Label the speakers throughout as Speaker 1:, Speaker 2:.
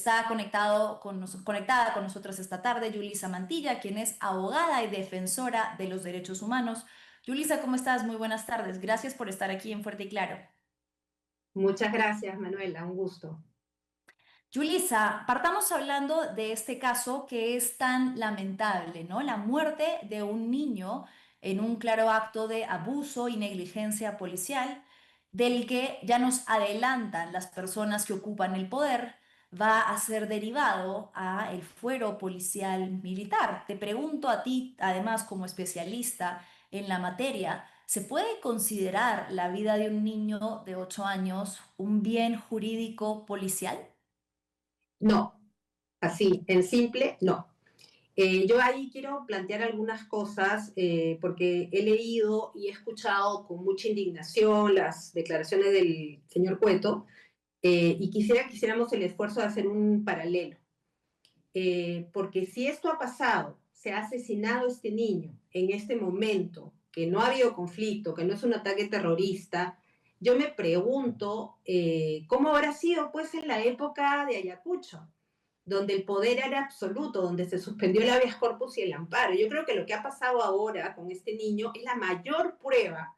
Speaker 1: Está conectada con nosotros esta tarde Yulisa Mantilla, quien es abogada y defensora de los derechos humanos. Yulisa, ¿cómo estás? Muy buenas tardes. Gracias por estar aquí en Fuerte y Claro.
Speaker 2: Muchas gracias, Manuela, un gusto.
Speaker 1: Yulisa, partamos hablando de este caso que es tan lamentable, ¿no? La muerte de un niño en un claro acto de abuso y negligencia policial, del que ya nos adelantan las personas que ocupan el poder, va a ser derivado a el fuero policial militar. Te pregunto a ti, además, como especialista en la materia, ¿se puede considerar la vida de un niño de 8 años un bien jurídico policial?
Speaker 2: No, así, en simple, no. Yo ahí quiero plantear algunas cosas porque he leído y he escuchado con mucha indignación las declaraciones del señor Cueto y quisiéramos el esfuerzo de hacer un paralelo. Porque si esto ha pasado, se ha asesinado a este niño en este momento, que no ha habido conflicto, que no es un ataque terrorista, yo me pregunto cómo habrá sido pues en la época de Ayacucho, donde el poder era absoluto, donde se suspendió el habeas corpus y el amparo. Yo creo que lo que ha pasado ahora con este niño es la mayor prueba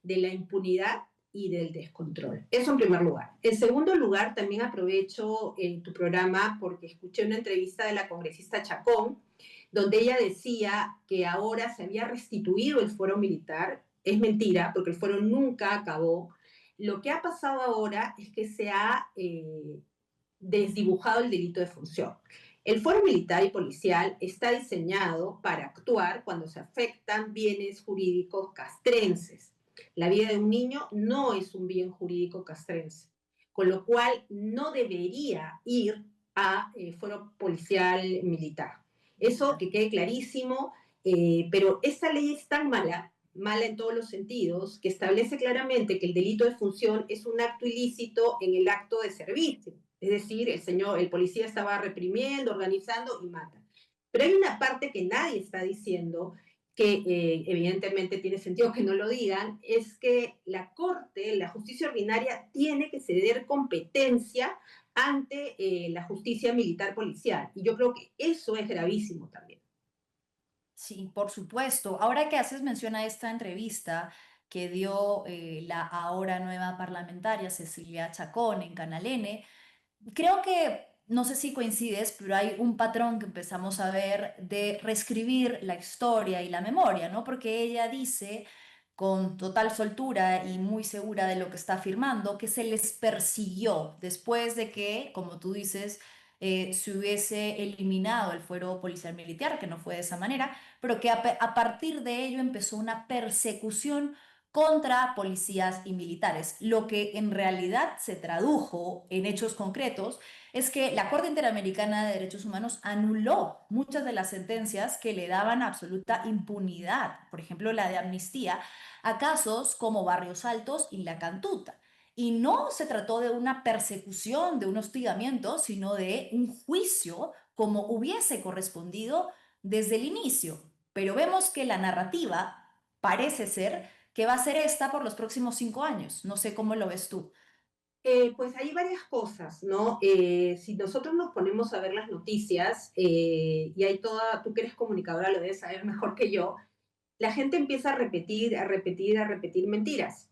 Speaker 2: de la impunidad y del descontrol. Eso en primer lugar. En segundo lugar, también aprovecho tu programa porque escuché una entrevista de la congresista Chacón, donde ella decía que ahora se había restituido el fuero militar. Es mentira, porque el fuero nunca acabó. Lo que ha pasado ahora es que se ha desdibujado el delito de función. El fuero militar y policial está diseñado para actuar cuando se afectan bienes jurídicos castrenses. La vida de un niño no es un bien jurídico castrense, con lo cual no debería ir a fuero policial militar. Eso que quede clarísimo, pero esta ley es tan mala en todos los sentidos, que establece claramente que el delito de función es un acto ilícito en el acto de servicio. Es decir, el policía estaba reprimiendo, organizando y mata. Pero hay una parte que nadie está diciendo, que evidentemente tiene sentido que no lo digan, es que la Corte, la justicia ordinaria, tiene que ceder competencia ante la justicia militar policial. Y yo creo que eso es gravísimo también.
Speaker 1: Sí, por supuesto. Ahora que haces mención a esta entrevista que dio la ahora nueva parlamentaria Cecilia Chacón en Canal N, creo que, no sé si coincides, pero hay un patrón que empezamos a ver de reescribir la historia y la memoria, ¿no? Porque ella dice con total soltura y muy segura de lo que está afirmando, que se les persiguió después de que, como tú dices, se hubiese eliminado el fuero policial militar, que no fue de esa manera, pero que a partir de ello empezó una persecución contra policías y militares. Lo que en realidad se tradujo en hechos concretos es que la Corte Interamericana de Derechos Humanos anuló muchas de las sentencias que le daban absoluta impunidad, por ejemplo la de amnistía, a casos como Barrios Altos y La Cantuta. Y no se trató de una persecución, de un hostigamiento, sino de un juicio como hubiese correspondido desde el inicio. Pero vemos que la narrativa parece ser que va a ser esta por los próximos 5 años. No sé cómo lo ves tú.
Speaker 2: Pues hay varias cosas, ¿no? Si nosotros nos ponemos a ver las noticias, y hay toda, tú que eres comunicadora lo debes saber mejor que yo, la gente empieza a repetir, a repetir, a repetir mentiras.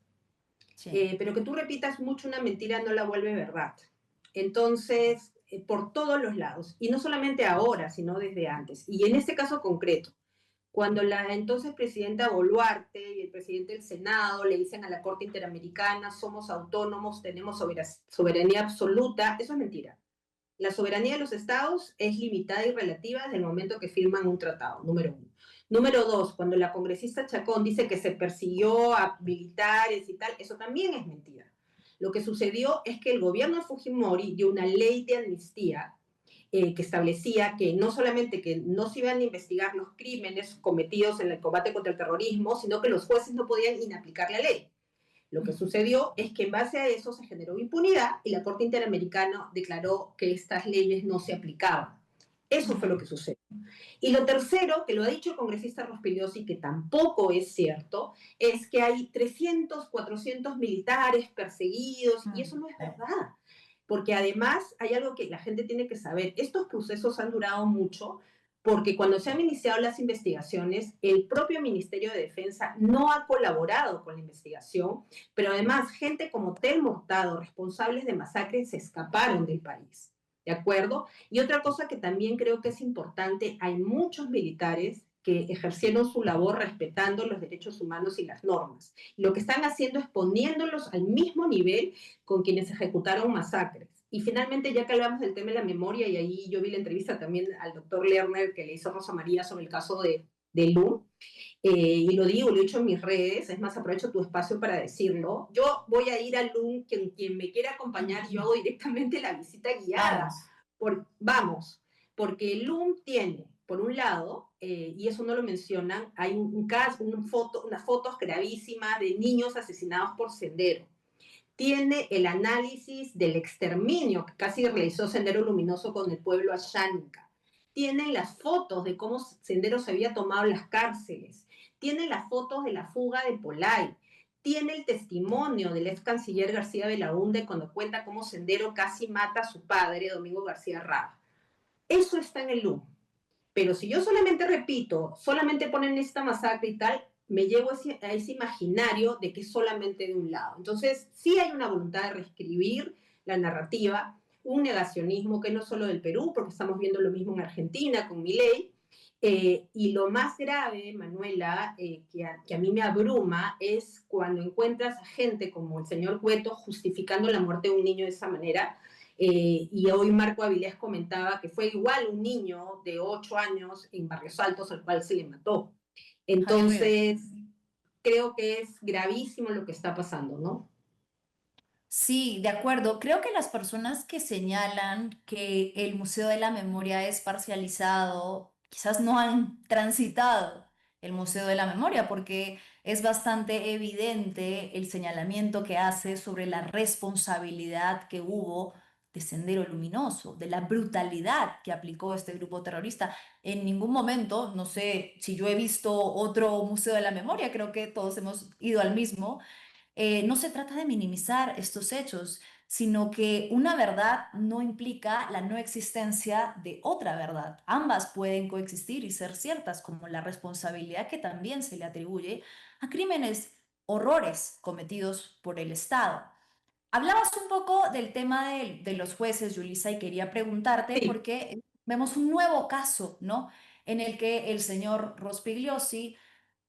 Speaker 1: Sí.
Speaker 2: Pero que tú repitas mucho una mentira no la vuelve verdad. Entonces, por todos los lados, y no solamente ahora, sino desde antes. Y en este caso concreto, cuando la entonces presidenta Boluarte y el presidente del Senado le dicen a la Corte Interamericana, somos autónomos, tenemos soberanía absoluta, eso es mentira. La soberanía de los estados es limitada y relativa desde el momento que firman un tratado, número uno. Número dos, cuando la congresista Chacón dice que se persiguió a militares y tal, eso también es mentira. Lo que sucedió es que el gobierno de Fujimori dio una ley de amnistía que establecía que no solamente que no se iban a investigar los crímenes cometidos en el combate contra el terrorismo, sino que los jueces no podían inaplicar la ley. Lo que sucedió es que en base a eso se generó impunidad y la Corte Interamericana declaró que estas leyes no se aplicaban. Eso fue lo que sucedió. Y lo tercero, que lo ha dicho el congresista Rospigliosi, que tampoco es cierto, es que hay 300, 400 militares perseguidos, y eso no es verdad. porque además hay algo que la gente tiene que saber, estos procesos han durado mucho porque cuando se han iniciado las investigaciones, el propio Ministerio de Defensa no ha colaborado con la investigación, pero además gente como Telmo Hurtado, responsables de masacres, se escaparon del país, ¿de acuerdo? Y otra cosa que también creo que es importante, hay muchos militares que ejercieron su labor respetando los derechos humanos y las normas. Lo que están haciendo es poniéndolos al mismo nivel con quienes ejecutaron masacres. Y finalmente, ya que hablamos del tema de la memoria, y ahí yo vi la entrevista también al doctor Lerner que le hizo Rosa María sobre el caso de Lu, y lo digo, lo he dicho en mis redes, es más, aprovecho tu espacio para decirlo. Yo voy a ir a LUM, quien me quiera acompañar, yo hago directamente la visita guiada.
Speaker 1: Vamos.
Speaker 2: Vamos, porque LUM tiene, por un lado, y eso no lo mencionan, hay un caso, unas fotos gravísimas de niños asesinados por Sendero. Tiene el análisis del exterminio que casi realizó Sendero Luminoso con el pueblo Ashánica. Tienen las fotos de cómo Sendero se había tomado las cárceles. Tiene las fotos de la fuga de Polay. Tiene el testimonio del ex canciller García Belaúnde cuando cuenta cómo Sendero casi mata a su padre, Domingo García Raba. Eso está en el LUM. Pero si yo solamente repito, solamente ponen esta masacre y tal, me llevo a ese imaginario de que es solamente de un lado. Entonces, sí hay una voluntad de reescribir la narrativa, un negacionismo que no es solo del Perú, porque estamos viendo lo mismo en Argentina con Milei. Y lo más grave, Manuela, que a mí me abruma, es cuando encuentras a gente como el señor Cueto justificando la muerte de un niño de esa manera. Y hoy Marco Avilés comentaba que fue igual un niño de 8 años en Barrios Altos al cual se le mató.
Speaker 1: Javier Rivera.
Speaker 2: Entonces, creo que es gravísimo lo que está pasando, ¿no?
Speaker 1: Sí, de acuerdo. Creo que las personas que señalan que el Museo de la Memoria es parcializado, quizás no han transitado el Museo de la Memoria, porque es bastante evidente el señalamiento que hace sobre la responsabilidad que hubo de Sendero Luminoso, de la brutalidad que aplicó este grupo terrorista. En ningún momento, no sé si yo he visto otro Museo de la Memoria, creo que todos hemos ido al mismo. No se trata de minimizar estos hechos, sino que una verdad no implica la no existencia de otra verdad. Ambas pueden coexistir y ser ciertas, como la responsabilidad que también se le atribuye a crímenes, horrores cometidos por el Estado. Hablabas un poco del tema de los jueces, Yulisa, y quería preguntarte
Speaker 2: Sí,
Speaker 1: porque vemos un nuevo caso, ¿no? En el que el señor Rospigliosi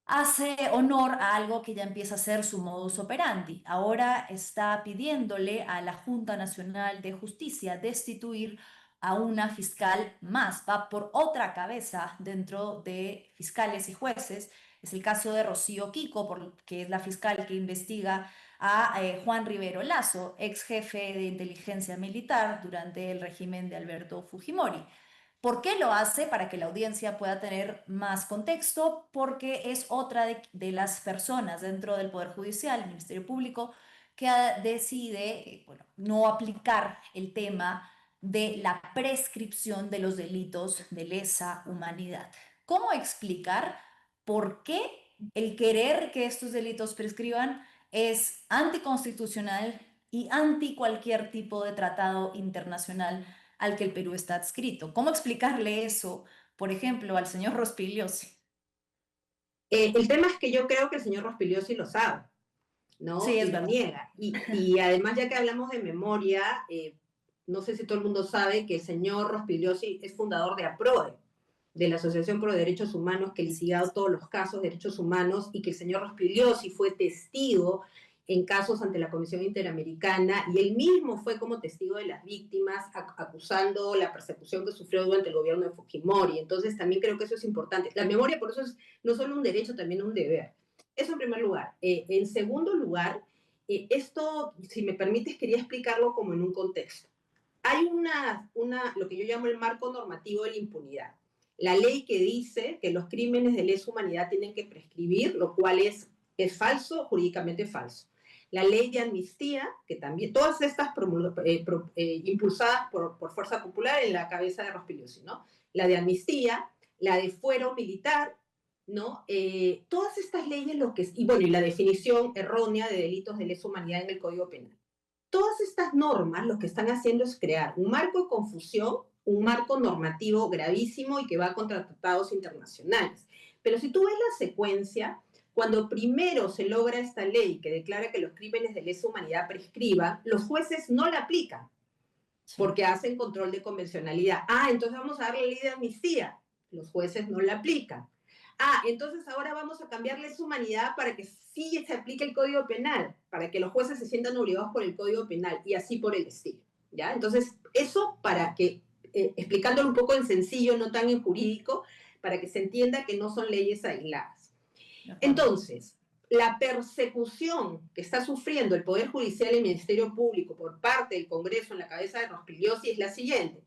Speaker 1: hace honor a algo que ya empieza a ser su modus operandi. Ahora está pidiéndole a la Junta Nacional de Justicia destituir a una fiscal más, va por otra cabeza dentro de fiscales y jueces. Es el caso de Rocío Kiko, que es la fiscal que investiga a Juan Rivero Lazo, ex jefe de inteligencia militar durante el régimen de Alberto Fujimori. ¿Por qué lo hace? Para que la audiencia pueda tener más contexto, porque es otra de las personas dentro del Poder Judicial, el Ministerio Público, que decide, bueno, no aplicar el tema de la prescripción de los delitos de lesa humanidad. ¿Cómo explicar por qué el querer que estos delitos prescriban es anticonstitucional y anti cualquier tipo de tratado internacional al que el Perú está adscrito? ¿Cómo explicarle eso, por ejemplo, al señor Rospigliosi?
Speaker 2: el tema es que yo creo que el señor Rospigliosi lo sabe, ¿no?
Speaker 1: Sí, es
Speaker 2: Y lo
Speaker 1: verdad.
Speaker 2: niega. Y además, ya que hablamos de memoria, no sé si todo el mundo sabe que el señor Rospigliosi es fundador de APRODE, de la Asociación Pro Derechos Humanos, que ha
Speaker 1: Así
Speaker 2: litigado
Speaker 1: es.
Speaker 2: todos los casos de derechos humanos, y que el señor Rospigliosi fue testigo en casos ante la Comisión Interamericana, y él mismo fue como testigo de las víctimas, acusando la persecución que sufrió durante el gobierno de Fujimori. Entonces también creo que eso es importante. La memoria por eso es no solo un derecho, también un deber. Eso en primer lugar. En segundo lugar, esto, si me permites, quería explicarlo como en un contexto. Hay lo que yo llamo el marco normativo de la impunidad. La ley que dice que los crímenes de lesa humanidad tienen que prescribir, lo cual es falso, jurídicamente falso. La ley de amnistía, que también, todas estas impulsadas por Fuerza Popular en la cabeza de Rospigliosi, ¿no? La de amnistía, la de fuero militar, ¿no? Todas estas leyes, y bueno, y la definición errónea de delitos de lesa humanidad en el Código Penal. Todas estas normas lo que están haciendo es crear un marco de confusión, un marco normativo gravísimo y que va contra tratados internacionales. Pero si tú ves la secuencia, cuando primero se logra esta ley que declara que los crímenes de lesa humanidad prescriban, los jueces no la aplican
Speaker 1: Sí,
Speaker 2: porque hacen control de convencionalidad. Entonces vamos a darle ley de amnistía. Los jueces no la aplican. Entonces ahora vamos a cambiarle su humanidad para que sí se aplique el Código Penal, para que los jueces se sientan obligados por el Código Penal y así por el estilo. ¿Ya? Entonces, eso para que, explicándolo un poco en sencillo, no tan en jurídico, para que se entienda que no son leyes aisladas.
Speaker 1: de acuerdo.
Speaker 2: Entonces, la persecución que está sufriendo el Poder Judicial y el Ministerio Público por parte del Congreso en la cabeza de Rospigliosi es la siguiente.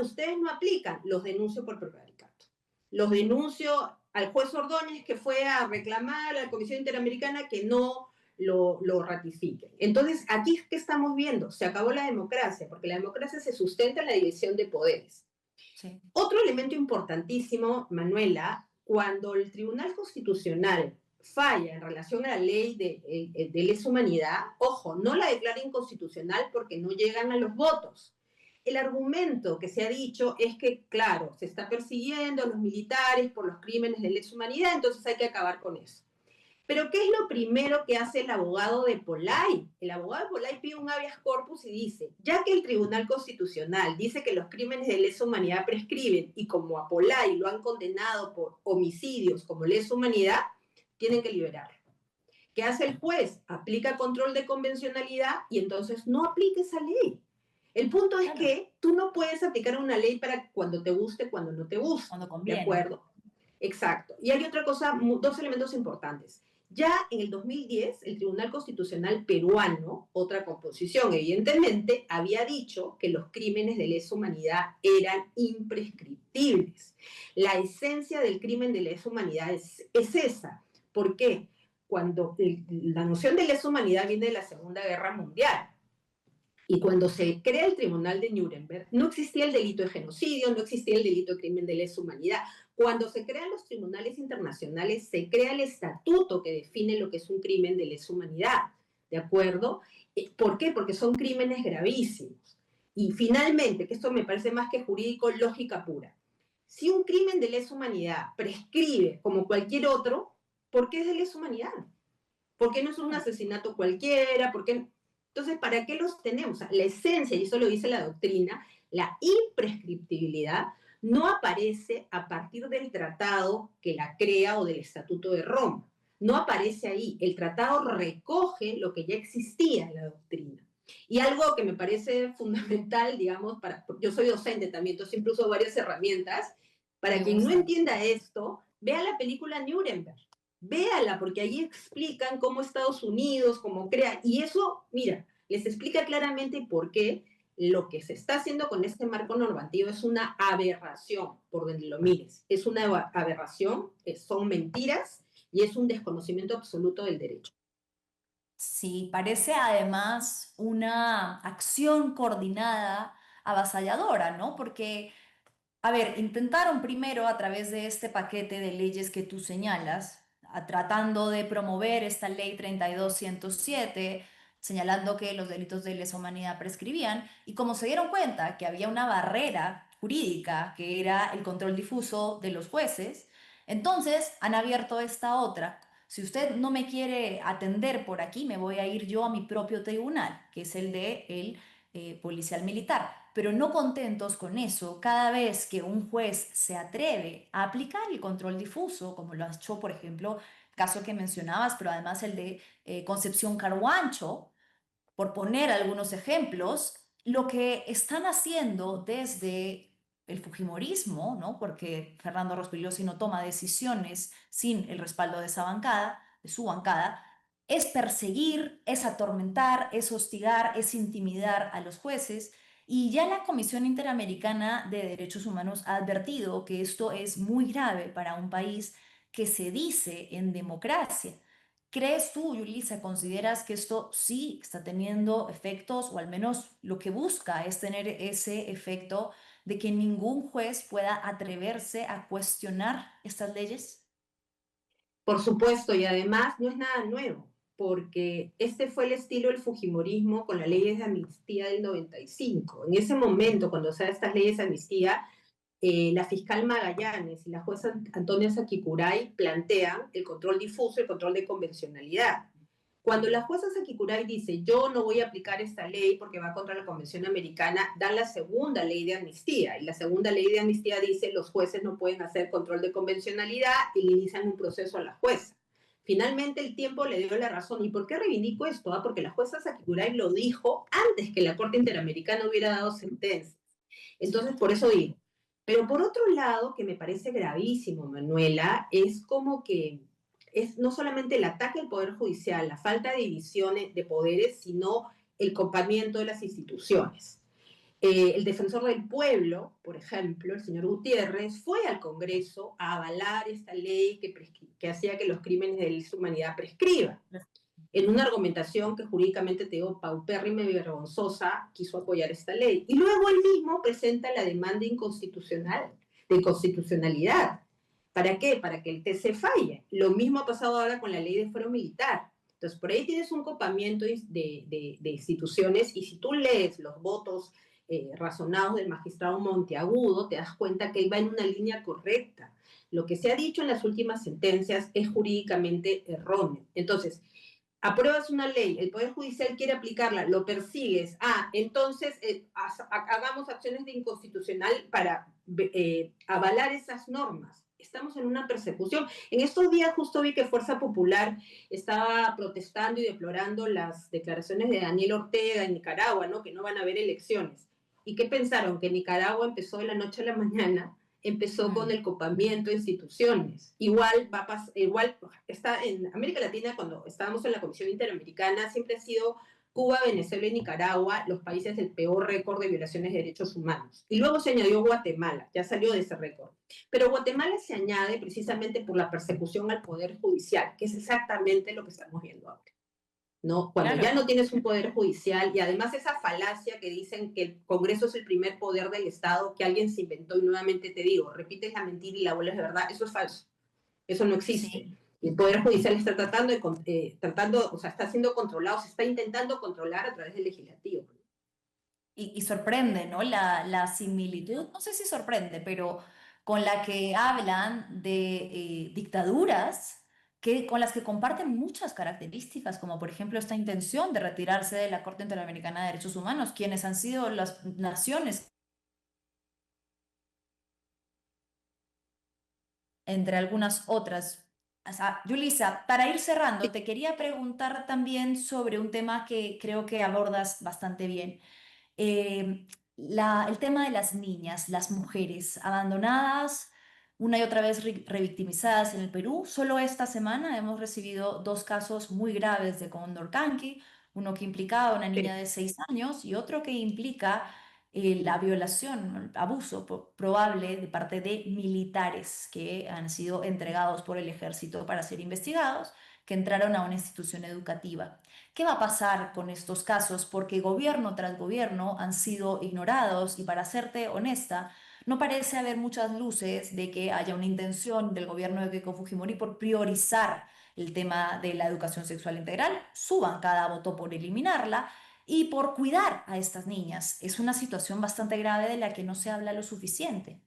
Speaker 2: Ustedes no aplican, los denuncio por prevaricato. Los denuncio al juez Ordóñez que fue a reclamar a la Comisión Interamericana que no lo ratifiquen. Entonces, aquí es que estamos viendo, se acabó la democracia, porque la democracia se sustenta en la división de poderes.
Speaker 1: Sí,
Speaker 2: Otro elemento importantísimo, Manuela, cuando el Tribunal Constitucional falla en relación a la ley de lesa humanidad, ojo, no la declara inconstitucional porque no llegan a los votos. El argumento que se ha dicho es que, claro, se está persiguiendo a los militares por los crímenes de lesa humanidad, entonces hay que acabar con eso. Pero ¿qué es lo primero que hace el abogado de Polay? El abogado de Polay pide un habeas corpus y dice, ya que el Tribunal Constitucional dice que los crímenes de lesa humanidad prescriben y como a Polay lo han condenado por homicidios como lesa humanidad, tienen que liberarlo. ¿Qué hace el juez? Aplica control de convencionalidad y entonces no aplica esa ley. El punto es
Speaker 1: claro,
Speaker 2: que tú no puedes aplicar una ley para cuando te guste, cuando no te guste.
Speaker 1: cuando
Speaker 2: ¿De
Speaker 1: conviene.
Speaker 2: acuerdo? Exacto. Y hay otra cosa, dos elementos importantes. Ya en el 2010, el Tribunal Constitucional peruano, otra composición evidentemente, había dicho que los crímenes de lesa humanidad eran imprescriptibles. La esencia del crimen de lesa humanidad es esa. ¿Por qué? Cuando la noción de lesa humanidad viene de la Segunda Guerra Mundial. Y cuando se crea el Tribunal de Nuremberg, no existía el delito de genocidio, no existía el delito de crimen de lesa humanidad. Cuando se crean los tribunales internacionales, se crea el estatuto que define lo que es un crimen de lesa humanidad, ¿de acuerdo? ¿Por qué? Porque son crímenes gravísimos. Y finalmente, que esto me parece más que jurídico, lógica pura. Si un crimen de lesa humanidad prescribe como cualquier otro, ¿por qué es de lesa humanidad? ¿Por qué no es un
Speaker 1: Claro.
Speaker 2: asesinato cualquiera? ¿Por qué? Entonces, ¿para qué los tenemos? O sea, la esencia, y eso lo dice la doctrina, la imprescriptibilidad no aparece a partir del tratado que la crea o del Estatuto de Roma. No aparece ahí. El tratado recoge lo que ya existía en la doctrina. Y algo que me parece fundamental, digamos, yo soy docente también, entonces siempre uso varias herramientas. Para
Speaker 1: Me
Speaker 2: quien no
Speaker 1: gusta.
Speaker 2: entienda esto, vea la película Nuremberg. Véala, porque ahí explican cómo Estados Unidos, cómo crea, y eso, mira, les explica claramente por qué lo que se está haciendo con este marco normativo es una aberración, por donde lo mires. Es una aberración, son mentiras y es un desconocimiento absoluto del derecho.
Speaker 1: Sí, parece además una acción coordinada avasalladora, ¿no? Porque, a ver, intentaron primero a través de este paquete de leyes que tú señalas, tratando de promover esta ley 32107, señalando que los delitos de lesa humanidad prescribían, y como se dieron cuenta que había una barrera jurídica, que era el control difuso de los jueces, entonces han abierto esta otra. Si usted no me quiere atender por aquí, me voy a ir yo a mi propio tribunal, que es el de el policial militar. Pero no contentos con eso, cada vez que un juez se atreve a aplicar el control difuso, como lo ha hecho, por ejemplo, el caso que mencionabas, pero además el de Concepción Carhuancho, por poner algunos ejemplos, lo que están haciendo desde el fujimorismo, ¿no? Porque Fernando Rospigliosi no toma decisiones sin el respaldo de esa bancada, de su bancada, es perseguir, es atormentar, es hostigar, es intimidar a los jueces. Y ya la Comisión Interamericana de Derechos Humanos ha advertido que esto es muy grave para un país que se dice en democracia. ¿Crees tú, Yulisa, consideras que esto sí está teniendo efectos, o al menos lo que busca es tener ese efecto de que ningún juez pueda atreverse a cuestionar estas leyes?
Speaker 2: Por supuesto, y además no es nada nuevo, porque este fue el estilo del fujimorismo con las leyes de amnistía del 95. En ese momento, cuando se dan estas leyes de amnistía, la fiscal Magallanes y la jueza Antonia Sakicuray plantean el control difuso y el control de convencionalidad. Cuando la jueza Sakicuray dice, yo no voy a aplicar esta ley porque va contra la Convención Americana, dan la segunda ley de amnistía. Y la segunda ley de amnistía dice, los jueces no pueden hacer control de convencionalidad y le inician un proceso a la jueza. Finalmente el tiempo le dio la razón. ¿Y por qué reivindico esto? Porque la jueza Sakicuray lo dijo antes que la Corte Interamericana hubiera dado sentencia. Entonces, por eso digo. Pero por otro lado, que me parece gravísimo, Manuela, es como que es no solamente el ataque al Poder Judicial, la falta de divisiones de poderes, sino el copamiento de las instituciones. El defensor del pueblo, por ejemplo, el señor Gutiérrez, fue al Congreso a avalar esta ley que hacía que los crímenes de lesa humanidad prescriban. En una argumentación que jurídicamente te digo paupérrima y vergonzosa, quiso apoyar esta ley. Y luego él mismo presenta la demanda inconstitucional, de inconstitucionalidad. ¿Para qué? Para que el TC falle. Lo mismo ha pasado ahora con la ley de fuero militar. Entonces, por ahí tienes un copamiento de instituciones y si tú lees los votos razonados del magistrado Monteagudo, te das cuenta que él va en una línea correcta. Lo que se ha dicho en las últimas sentencias es jurídicamente erróneo. Entonces, apruebas una ley, el Poder Judicial quiere aplicarla, lo persigues, entonces hagamos acciones de inconstitucional para avalar esas normas. Estamos en una persecución. En estos días justo vi que Fuerza Popular estaba protestando y deplorando las declaraciones de Daniel Ortega en Nicaragua, ¿no? Que no van a haber elecciones. ¿Y qué pensaron? Que Nicaragua empezó de la noche a la mañana, empezó con el copamiento de instituciones. Igual está en América Latina, cuando estábamos en la Comisión Interamericana, siempre ha sido Cuba, Venezuela y Nicaragua los países del peor récord de violaciones de derechos humanos. Y luego se añadió Guatemala, ya salió de ese récord. Pero Guatemala se añade precisamente por la persecución al Poder Judicial, que es exactamente lo que estamos viendo ahora. ¿No? Cuando
Speaker 1: Claro.
Speaker 2: ya no tienes un poder judicial y además esa falacia que dicen que el Congreso es el primer poder del Estado que alguien se inventó y nuevamente te digo, repites la mentira y la vuelves de verdad, eso es falso, eso no existe.
Speaker 1: Sí.
Speaker 2: El Poder Judicial está o sea, está siendo controlado, se está intentando controlar a través del legislativo.
Speaker 1: Y sorprende, ¿no? La similitud, no sé si sorprende, pero con la que hablan de dictaduras con las que comparten muchas características, como por ejemplo esta intención de retirarse de la Corte Interamericana de Derechos Humanos, quienes han sido las naciones, entre algunas otras. O sea, Yulisa, para ir cerrando, te quería preguntar también sobre un tema que creo que abordas bastante bien. El tema de las niñas, las mujeres abandonadas, una y otra vez revictimizadas en el Perú. Solo esta semana hemos recibido dos casos muy graves de Condorcanqui, uno que implicaba a una niña
Speaker 2: Sí.
Speaker 1: de 6 años y otro que implica la violación, ¿no? El abuso probable de parte de militares que han sido entregados por el ejército para ser investigados, que entraron a una institución educativa. ¿Qué va a pasar con estos casos? Porque gobierno tras gobierno han sido ignorados y para serte honesta, no parece haber muchas luces de que haya una intención del gobierno de Keiko Fujimori por priorizar el tema de la educación sexual integral. Su bancada votó por eliminarla y por cuidar a estas niñas. Es una situación bastante grave de la que no se habla lo suficiente.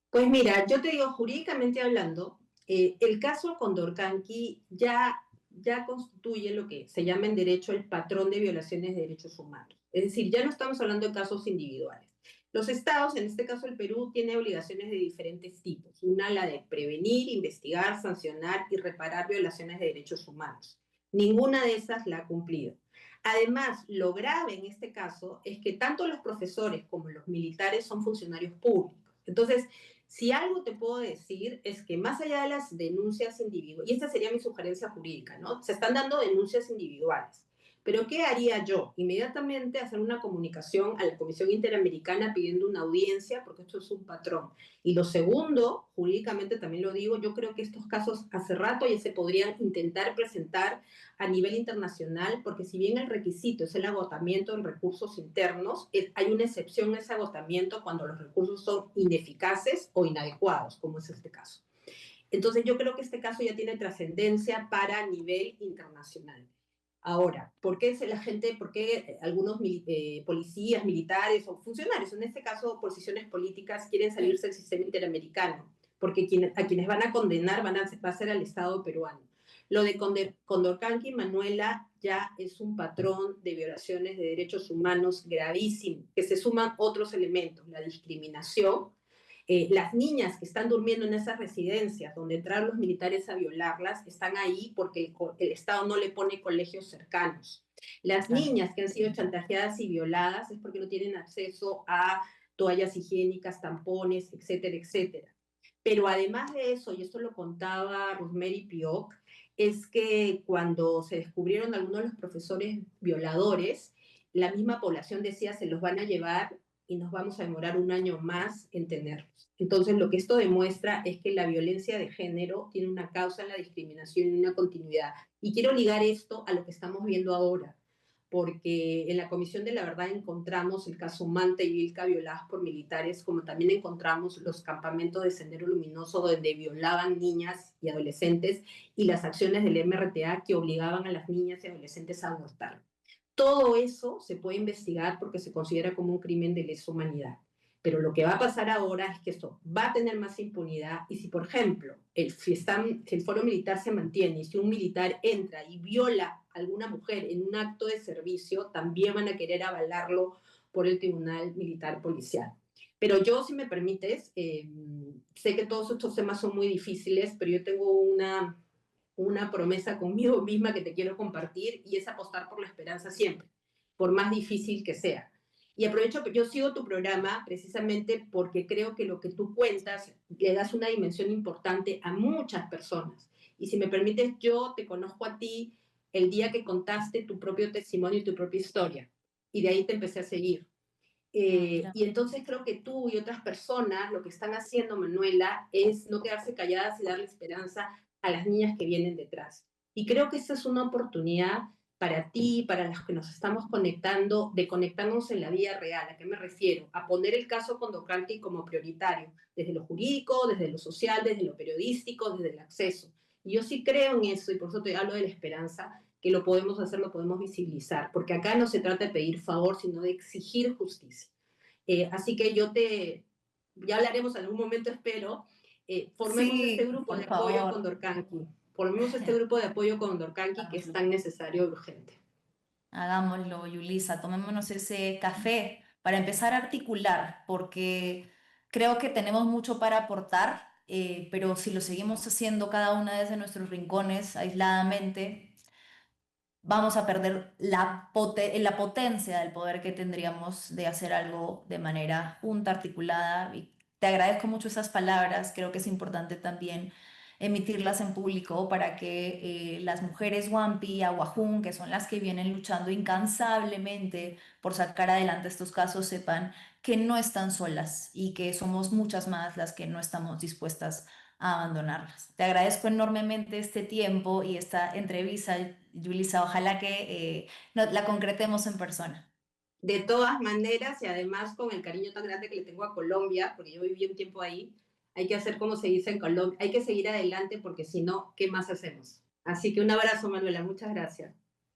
Speaker 2: Pues mira, yo te digo, jurídicamente hablando, el caso Condorcanqui ya constituye lo que se llama en derecho el patrón de violaciones de derechos humanos. Es decir, ya no estamos hablando de casos individuales. Los estados, en este caso el Perú, tiene obligaciones de diferentes tipos. Una, la de prevenir, investigar, sancionar y reparar violaciones de derechos humanos. Ninguna de esas la ha cumplido. Además, lo grave en este caso es que tanto los profesores como los militares son funcionarios públicos. Entonces, si algo te puedo decir es que más allá de las denuncias individuales, y esta sería mi sugerencia jurídica, ¿no? Se están dando denuncias individuales. Pero ¿qué haría yo? Inmediatamente hacer una comunicación a la Comisión Interamericana pidiendo una audiencia, porque esto es un patrón. Y lo segundo, jurídicamente también lo digo, yo creo que estos casos hace rato ya se podrían intentar presentar a nivel internacional, porque si bien el requisito es el agotamiento en recursos internos, hay una excepción a ese agotamiento cuando los recursos son ineficaces o inadecuados, como es este caso. Entonces yo creo que este caso ya tiene trascendencia para nivel internacional. Ahora, por qué algunos policías, militares o funcionarios, en este caso posiciones políticas, quieren salirse del sistema interamericano? Porque a quienes van a condenar va a ser al Estado peruano. Lo de Condorcanqui, Manuela, ya es un patrón de violaciones de derechos humanos gravísimo, que se suman otros elementos, la discriminación, las niñas que están durmiendo en esas residencias donde entraron los militares a violarlas están ahí porque el Estado no le pone colegios cercanos. Las
Speaker 1: Claro.
Speaker 2: niñas que han sido chantajeadas y violadas es porque no tienen acceso a toallas higiénicas, tampones, etcétera, etcétera. Pero además de eso, y esto lo contaba Rosemary Pioc, es que cuando se descubrieron algunos de los profesores violadores, la misma población decía se los van a llevar y nos vamos a demorar un año más en tenerlos. Entonces, lo que esto demuestra es que la violencia de género tiene una causa en la discriminación y una continuidad. Y quiero ligar esto a lo que estamos viendo ahora, porque en la Comisión de la Verdad encontramos el caso Manta y Vilca violadas por militares, como también encontramos los campamentos de Sendero Luminoso donde violaban niñas y adolescentes y las acciones del MRTA que obligaban a las niñas y adolescentes a abortar. Todo eso se puede investigar porque se considera como un crimen de lesa humanidad. Pero lo que va a pasar ahora es que esto va a tener más impunidad y si, por ejemplo, si el foro militar se mantiene y si un militar entra y viola a alguna mujer en un acto de servicio, también van a querer avalarlo por el Tribunal Militar Policial. Pero yo, si me permites, sé que todos estos temas son muy difíciles, pero yo tengo una promesa conmigo misma que te quiero compartir y es apostar por la esperanza siempre, por más difícil que sea. Y aprovecho que yo sigo tu programa precisamente porque creo que lo que tú cuentas le das una dimensión importante a muchas personas. Y si me permites, yo te conozco a ti el día que contaste tu propio testimonio y tu propia historia. Y de ahí te empecé a seguir.
Speaker 1: Claro.
Speaker 2: Y entonces creo que tú y otras personas lo que están haciendo, Manuela, es no quedarse calladas y darle esperanza a las niñas que vienen detrás. Y creo que esta es una oportunidad para ti, para los que nos estamos conectando, de conectarnos en la vida real. ¿A qué me refiero? A poner el caso Condorcanqui como prioritario, desde lo jurídico, desde lo social, desde lo periodístico, desde el acceso. Y yo sí creo en eso y por eso te hablo de la esperanza, que lo podemos hacer, lo podemos visibilizar, porque acá no se trata de pedir favor, sino de exigir justicia. Así que ya hablaremos en algún momento, espero, formemos este
Speaker 1: Sí,
Speaker 2: grupo de
Speaker 1: por
Speaker 2: apoyo con
Speaker 1: favor.
Speaker 2: Dorcanqui, formemos este grupo de apoyo con Dorcanqui que es
Speaker 1: Hagámoslo.
Speaker 2: tan necesario y urgente.
Speaker 1: Hagámoslo, Yulisa. Tomémonos ese café para empezar a articular, porque creo que tenemos mucho para aportar, pero si lo seguimos haciendo cada una desde nuestros rincones, aisladamente, vamos a perder la potencia del poder que tendríamos de hacer algo de manera junta, articulada. Y te agradezco mucho esas palabras. Creo que es importante también emitirlas en público para que las mujeres Wampi y Aguajún, que son las que vienen luchando incansablemente por sacar adelante estos casos, sepan que no están solas y que somos muchas más las que no estamos dispuestas a abandonarlas. Te agradezco enormemente este tiempo y esta entrevista, Yulisa. Ojalá que la concretemos en persona.
Speaker 2: De todas maneras, y además con el cariño tan grande que le tengo a Colombia, porque yo viví un tiempo ahí, hay que hacer como se dice en Colombia, hay que seguir adelante porque si no, ¿qué más hacemos? Así que un abrazo, Manuela, muchas gracias.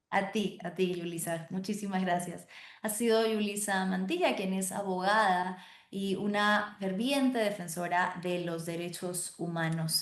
Speaker 1: A ti, Yulisa. Muchísimas gracias. Ha sido Yulisa Mantilla, quien es abogada y una ferviente defensora de los derechos humanos.